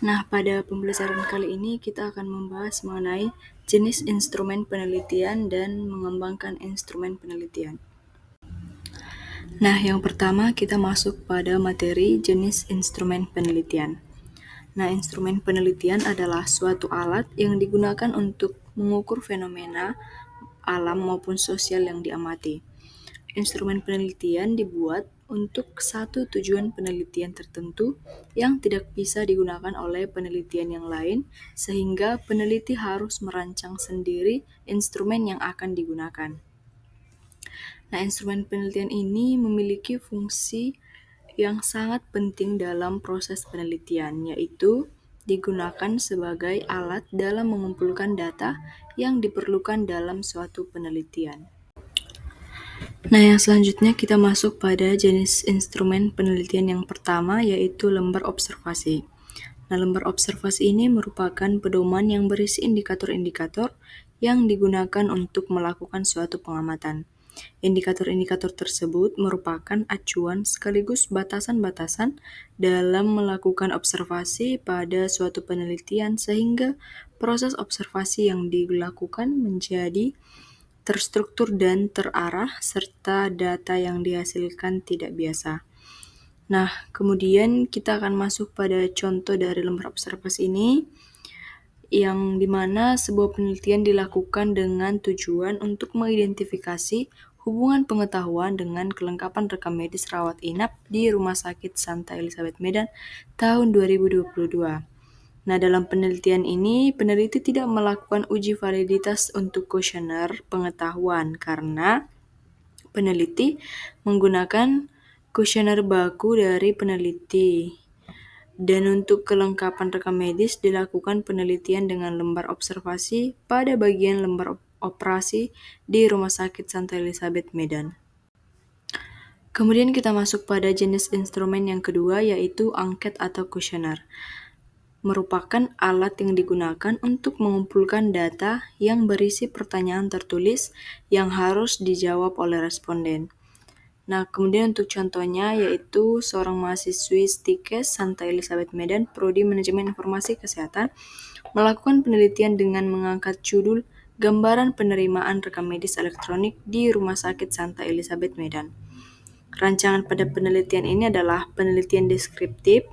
Nah, pada pembelajaran kali ini kita akan membahas mengenai jenis instrumen penelitian dan mengembangkan instrumen penelitian. Nah, yang pertama kita masuk pada materi jenis instrumen penelitian. Nah, instrumen penelitian adalah suatu alat yang digunakan untuk mengukur fenomena alam maupun sosial yang diamati. Instrumen penelitian dibuat untuk satu tujuan penelitian tertentu yang tidak bisa digunakan oleh penelitian yang lain, sehingga peneliti harus merancang sendiri instrumen yang akan digunakan. Nah, instrumen penelitian ini memiliki fungsi yang sangat penting dalam proses penelitian, yaitu digunakan sebagai alat dalam mengumpulkan data yang diperlukan dalam suatu penelitian. Nah, yang selanjutnya kita masuk pada jenis instrumen penelitian yang pertama, yaitu lembar observasi. Nah, lembar observasi ini merupakan pedoman yang berisi indikator-indikator yang digunakan untuk melakukan suatu pengamatan. Indikator-indikator tersebut merupakan acuan sekaligus batasan-batasan dalam melakukan observasi pada suatu penelitian sehingga proses observasi yang dilakukan menjadi terstruktur dan terarah serta data yang dihasilkan tidak biasa. Nah, kemudian kita akan masuk pada contoh dari lembar observasi ini, yang dimana sebuah penelitian dilakukan dengan tujuan untuk mengidentifikasi hubungan pengetahuan dengan kelengkapan rekam medis rawat inap di Rumah Sakit Santa Elizabeth Medan tahun 2022. Nah, dalam penelitian ini, peneliti tidak melakukan uji validitas untuk kuesioner pengetahuan karena peneliti menggunakan kuesioner baku dari peneliti. Dan untuk kelengkapan rekam medis dilakukan penelitian dengan lembar observasi pada bagian lembar operasi di Rumah Sakit Santa Elizabeth Medan. Kemudian kita masuk pada jenis instrumen yang kedua, yaitu angket atau kuesioner. Merupakan alat yang digunakan untuk mengumpulkan data yang berisi pertanyaan tertulis yang harus dijawab oleh responden. Nah, kemudian untuk contohnya yaitu seorang mahasiswi Stikes Santa Elizabeth Medan, Prodi Manajemen Informasi Kesehatan, melakukan penelitian dengan mengangkat judul Gambaran Penerimaan Rekam Medis Elektronik di Rumah Sakit Santa Elizabeth Medan. Rancangan pada penelitian ini adalah penelitian deskriptif,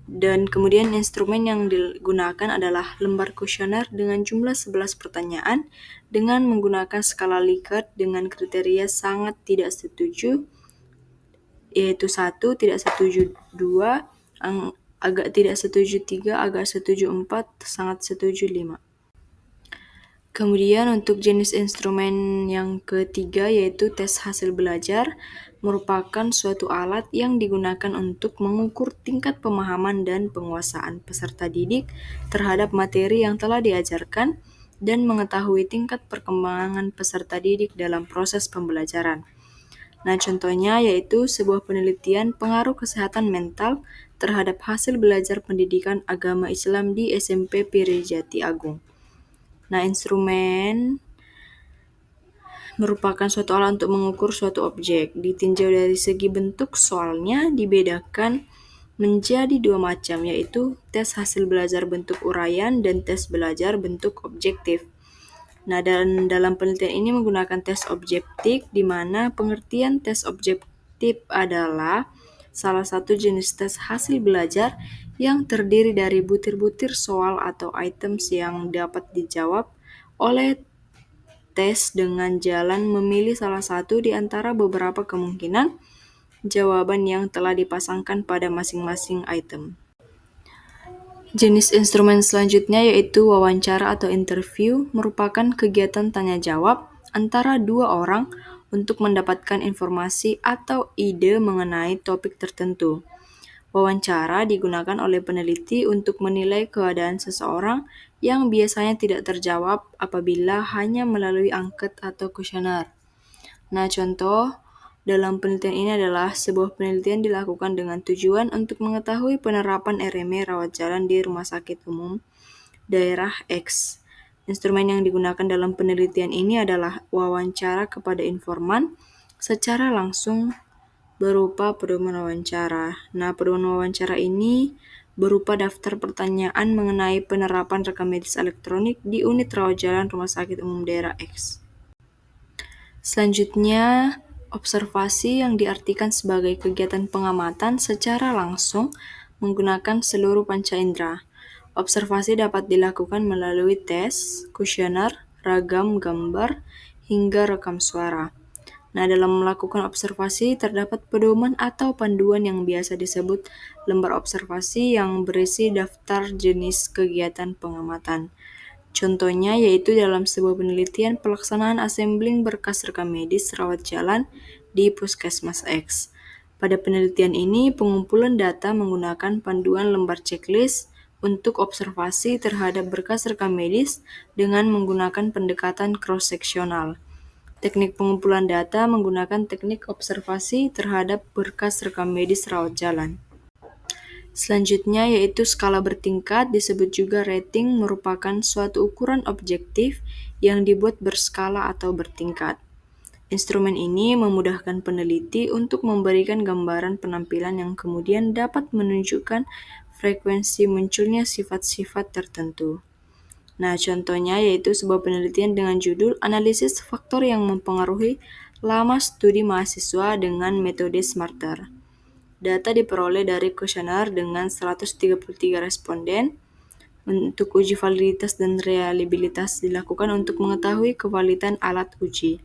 dan kemudian instrumen yang digunakan adalah lembar kuesioner dengan jumlah 11 pertanyaan dengan menggunakan skala Likert dengan kriteria sangat tidak setuju, yaitu 1, tidak setuju 2, agak tidak setuju 3, agak setuju 4, sangat setuju 5. Kemudian untuk jenis instrumen yang ketiga yaitu tes hasil belajar, merupakan suatu alat yang digunakan untuk mengukur tingkat pemahaman dan penguasaan peserta didik terhadap materi yang telah diajarkan dan mengetahui tingkat perkembangan peserta didik dalam proses pembelajaran. Nah, contohnya yaitu sebuah penelitian pengaruh kesehatan mental terhadap hasil belajar pendidikan agama Islam di SMP Piri Jati Agung. Nah, instrumen merupakan suatu alat untuk mengukur suatu objek. Ditinjau dari segi bentuk, soalnya dibedakan menjadi dua macam, yaitu tes hasil belajar bentuk uraian dan tes belajar bentuk objektif. Nah, dalam penelitian ini menggunakan tes objektif, di mana pengertian tes objektif adalah salah satu jenis tes hasil belajar yang terdiri dari butir-butir soal atau items yang dapat dijawab oleh tes dengan jalan memilih salah satu di antara beberapa kemungkinan jawaban yang telah dipasangkan pada masing-masing item. Jenis instrumen selanjutnya yaitu wawancara atau interview, merupakan kegiatan tanya-jawab antara dua orang untuk mendapatkan informasi atau ide mengenai topik tertentu. Wawancara digunakan oleh peneliti untuk menilai keadaan seseorang yang biasanya tidak terjawab apabila hanya melalui angket atau kuesioner. Nah, contoh dalam penelitian ini adalah sebuah penelitian dilakukan dengan tujuan untuk mengetahui penerapan RME rawat jalan di Rumah Sakit Umum Daerah X. Instrumen yang digunakan dalam penelitian ini adalah wawancara kepada informan secara langsung berupa pedoman wawancara. Nah, pedoman wawancara ini berupa daftar pertanyaan mengenai penerapan rekam medis elektronik di unit rawat jalan Rumah Sakit Umum Daerah X. Selanjutnya, observasi yang diartikan sebagai kegiatan pengamatan secara langsung menggunakan seluruh panca indera. Observasi dapat dilakukan melalui tes, kuesioner, ragam gambar, hingga rekam suara. Nah, dalam melakukan observasi terdapat pedoman atau panduan yang biasa disebut lembar observasi yang berisi daftar jenis kegiatan pengamatan. Contohnya yaitu dalam sebuah penelitian pelaksanaan assembling berkas rekam medis rawat jalan di Puskesmas X. Pada penelitian ini, pengumpulan data menggunakan panduan lembar checklist untuk observasi terhadap berkas rekam medis dengan menggunakan pendekatan cross-seksional. Teknik pengumpulan data menggunakan teknik observasi terhadap berkas rekam medis rawat jalan. Selanjutnya yaitu skala bertingkat, disebut juga rating, merupakan suatu ukuran objektif yang dibuat berskala atau bertingkat. Instrumen ini memudahkan peneliti untuk memberikan gambaran penampilan yang kemudian dapat menunjukkan frekuensi munculnya sifat-sifat tertentu. Nah, contohnya yaitu sebuah penelitian dengan judul Analisis Faktor yang Mempengaruhi Lama Studi Mahasiswa dengan Metode Smarter. Data diperoleh dari kuesioner dengan 133 responden. Untuk uji validitas dan reliabilitas dilakukan untuk mengetahui kevalidan alat uji.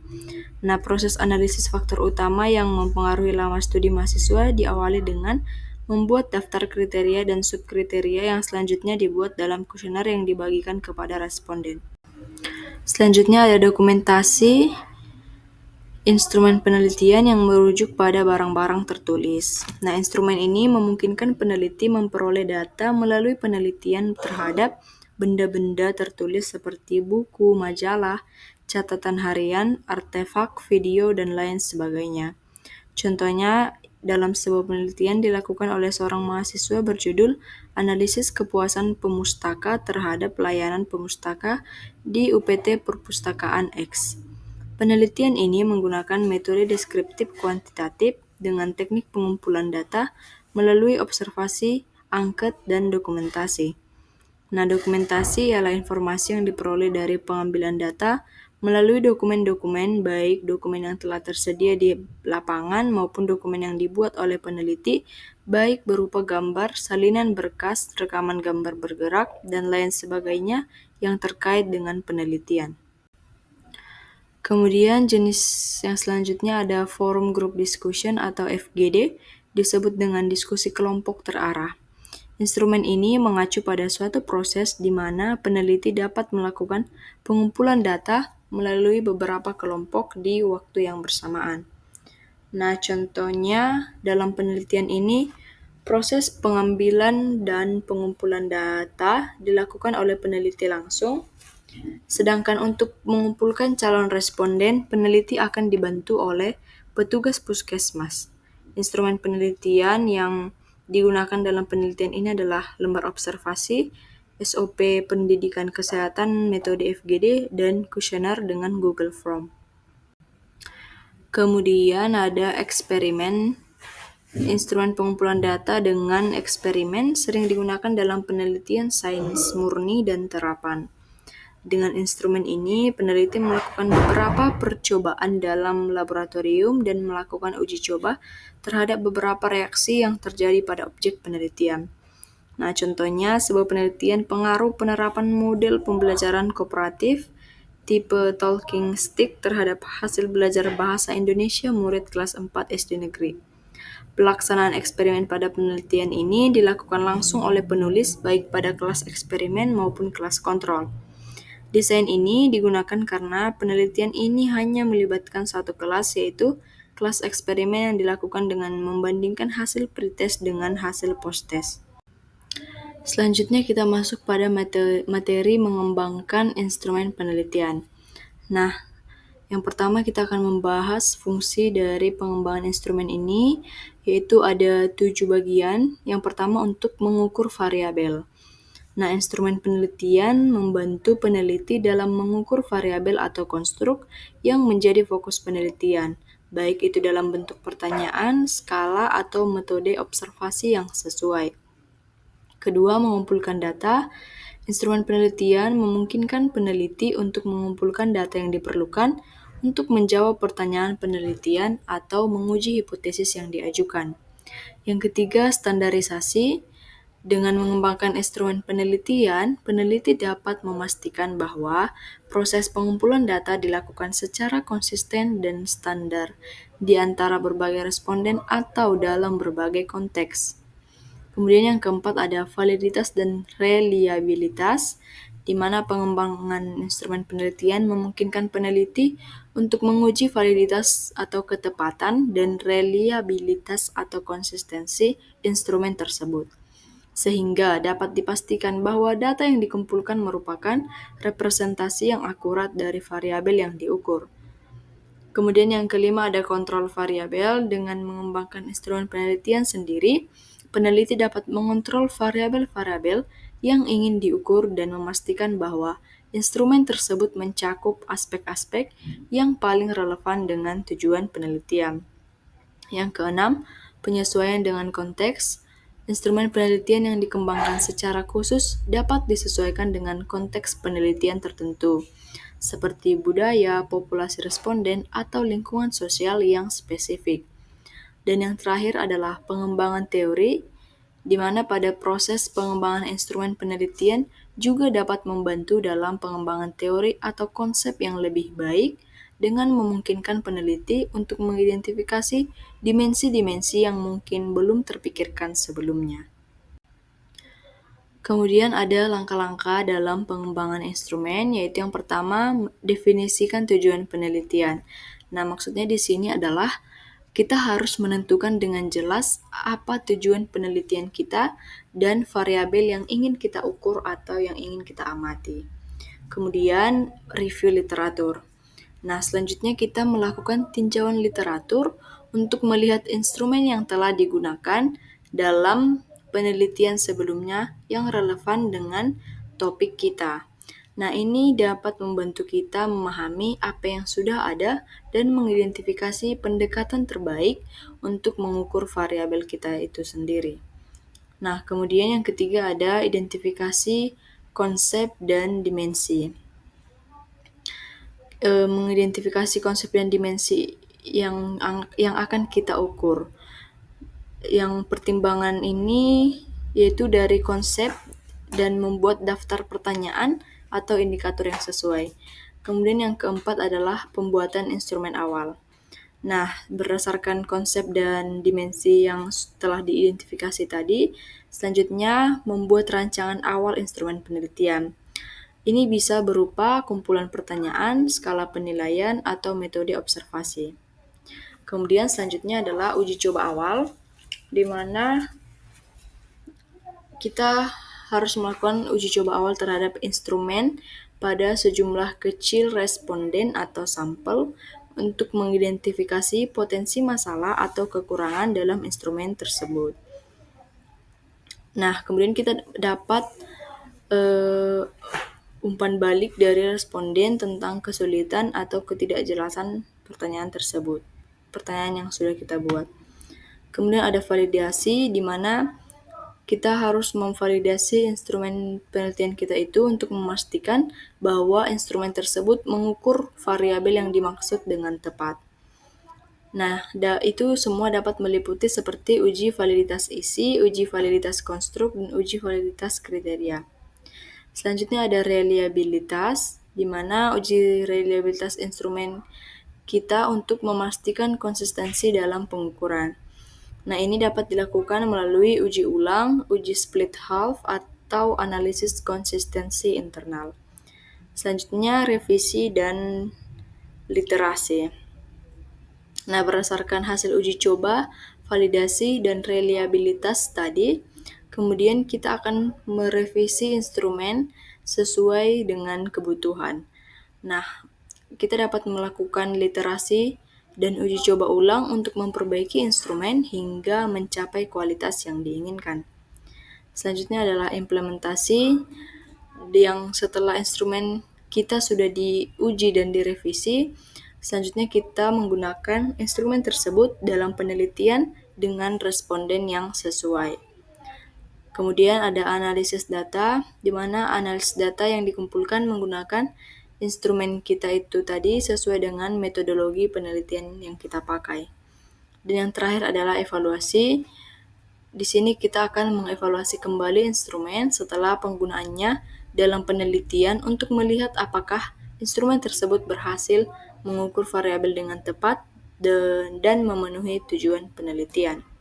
Nah, proses analisis faktor utama yang mempengaruhi lama studi mahasiswa diawali dengan membuat daftar kriteria dan subkriteria yang selanjutnya dibuat dalam kuesioner yang dibagikan kepada responden. Selanjutnya ada dokumentasi instrumen penelitian yang merujuk pada barang-barang tertulis. Nah, instrumen ini memungkinkan peneliti memperoleh data melalui penelitian terhadap benda-benda tertulis seperti buku, majalah, catatan harian, artefak, video, dan lain sebagainya. Contohnya, dalam sebuah penelitian dilakukan oleh seorang mahasiswa berjudul Analisis Kepuasan Pemustaka terhadap Layanan Pemustaka di UPT Perpustakaan X. Penelitian ini menggunakan metode deskriptif kuantitatif dengan teknik pengumpulan data melalui observasi, angket, dan dokumentasi. Nah, dokumentasi ialah informasi yang diperoleh dari pengambilan data melalui dokumen-dokumen, baik dokumen yang telah tersedia di lapangan maupun dokumen yang dibuat oleh peneliti, baik berupa gambar, salinan berkas, rekaman gambar bergerak, dan lain sebagainya yang terkait dengan penelitian. Kemudian jenis yang selanjutnya ada Forum Group Discussion atau FGD, disebut dengan diskusi kelompok terarah. Instrumen ini mengacu pada suatu proses di mana peneliti dapat melakukan pengumpulan data melalui beberapa kelompok di waktu yang bersamaan. Nah, contohnya dalam penelitian ini, proses pengambilan dan pengumpulan data dilakukan oleh peneliti langsung, sedangkan untuk mengumpulkan calon responden, peneliti akan dibantu oleh petugas puskesmas. Instrumen penelitian yang digunakan dalam penelitian ini adalah lembar observasi, SOP pendidikan kesehatan, metode FGD, dan kuesioner dengan Google Form. Kemudian ada eksperimen. Instrumen pengumpulan data dengan eksperimen sering digunakan dalam penelitian sains murni dan terapan. Dengan instrumen ini, peneliti melakukan beberapa percobaan dalam laboratorium dan melakukan uji coba terhadap beberapa reaksi yang terjadi pada objek penelitian. Nah, contohnya sebuah penelitian pengaruh penerapan model pembelajaran kooperatif tipe talking stick terhadap hasil belajar bahasa Indonesia murid kelas 4 SD negeri. Pelaksanaan eksperimen pada penelitian ini dilakukan langsung oleh penulis baik pada kelas eksperimen maupun kelas kontrol. Desain ini digunakan karena penelitian ini hanya melibatkan satu kelas, yaitu kelas eksperimen yang dilakukan dengan membandingkan hasil pretest dengan hasil posttest. Selanjutnya kita masuk pada materi mengembangkan instrumen penelitian. Nah, yang pertama kita akan membahas fungsi dari pengembangan instrumen ini, yaitu ada 7 bagian. Yang pertama untuk mengukur variabel. Nah, instrumen penelitian membantu peneliti dalam mengukur variabel atau konstruk yang menjadi fokus penelitian, baik itu dalam bentuk pertanyaan, skala, atau metode observasi yang sesuai. Kedua, mengumpulkan data. Instrumen penelitian memungkinkan peneliti untuk mengumpulkan data yang diperlukan untuk menjawab pertanyaan penelitian atau menguji hipotesis yang diajukan. Yang ketiga, standarisasi. Dengan mengembangkan instrumen penelitian, peneliti dapat memastikan bahwa proses pengumpulan data dilakukan secara konsisten dan standar di antara berbagai responden atau dalam berbagai konteks. Kemudian yang keempat ada validitas dan reliabilitas, di mana pengembangan instrumen penelitian memungkinkan peneliti untuk menguji validitas atau ketepatan dan reliabilitas atau konsistensi instrumen tersebut, sehingga dapat dipastikan bahwa data yang dikumpulkan merupakan representasi yang akurat dari variabel yang diukur. Kemudian yang kelima ada kontrol variabel. Dengan mengembangkan instrumen penelitian sendiri, peneliti dapat mengontrol variabel-variabel yang ingin diukur dan memastikan bahwa instrumen tersebut mencakup aspek-aspek yang paling relevan dengan tujuan penelitian. Yang keenam, penyesuaian dengan konteks. Instrumen penelitian yang dikembangkan secara khusus dapat disesuaikan dengan konteks penelitian tertentu, seperti budaya, populasi responden, atau lingkungan sosial yang spesifik. Dan yang terakhir adalah pengembangan teori, di mana pada proses pengembangan instrumen penelitian juga dapat membantu dalam pengembangan teori atau konsep yang lebih baik dengan memungkinkan peneliti untuk mengidentifikasi dimensi-dimensi yang mungkin belum terpikirkan sebelumnya. Kemudian ada langkah-langkah dalam pengembangan instrumen, yaitu yang pertama, definisikan tujuan penelitian. Nah, maksudnya di sini adalah kita harus menentukan dengan jelas apa tujuan penelitian kita dan variabel yang ingin kita ukur atau yang ingin kita amati. Kemudian, review literatur. Nah, selanjutnya kita melakukan tinjauan literatur untuk melihat instrumen yang telah digunakan dalam penelitian sebelumnya yang relevan dengan topik kita. Nah, ini dapat membantu kita memahami apa yang sudah ada dan mengidentifikasi pendekatan terbaik untuk mengukur variabel kita itu sendiri. Nah, kemudian yang ketiga ada identifikasi konsep dan dimensi. Mengidentifikasi konsep dan dimensi yang akan kita ukur. Yang pertimbangan ini yaitu dari konsep dan membuat daftar pertanyaan atau indikator yang sesuai. Kemudian yang keempat adalah pembuatan instrumen awal. Nah, berdasarkan konsep dan dimensi yang telah diidentifikasi tadi, selanjutnya membuat rancangan awal instrumen penelitian. Ini bisa berupa kumpulan pertanyaan, skala penilaian, atau metode observasi. Kemudian selanjutnya adalah uji coba awal, di mana kita harus melakukan uji coba awal terhadap instrumen pada sejumlah kecil responden atau sampel untuk mengidentifikasi potensi masalah atau kekurangan dalam instrumen tersebut. Nah, kemudian kita dapat umpan balik dari responden tentang kesulitan atau ketidakjelasan pertanyaan tersebut, pertanyaan yang sudah kita buat. Kemudian ada validasi, di mana kita harus memvalidasi instrumen penelitian kita itu untuk memastikan bahwa instrumen tersebut mengukur variabel yang dimaksud dengan tepat. Nah, itu semua dapat meliputi seperti uji validitas isi, uji validitas konstruk, dan uji validitas kriteria. Selanjutnya ada reliabilitas, di mana uji reliabilitas instrumen kita untuk memastikan konsistensi dalam pengukuran. Nah, ini dapat dilakukan melalui uji ulang, uji split half, atau analisis konsistensi internal. Selanjutnya, revisi dan literasi. Nah, berdasarkan hasil uji coba, validasi, dan reliabilitas tadi, kemudian kita akan merevisi instrumen sesuai dengan kebutuhan. Nah, kita dapat melakukan literasi dan uji coba ulang untuk memperbaiki instrumen hingga mencapai kualitas yang diinginkan. Selanjutnya adalah implementasi, yang setelah instrumen kita sudah diuji dan direvisi, selanjutnya kita menggunakan instrumen tersebut dalam penelitian dengan responden yang sesuai. Kemudian ada analisis data, di mana analisis data yang dikumpulkan menggunakan instrumen kita itu tadi sesuai dengan metodologi penelitian yang kita pakai. Dan yang terakhir adalah evaluasi. Di sini kita akan mengevaluasi kembali instrumen setelah penggunaannya dalam penelitian untuk melihat apakah instrumen tersebut berhasil mengukur variabel dengan tepat dan memenuhi tujuan penelitian.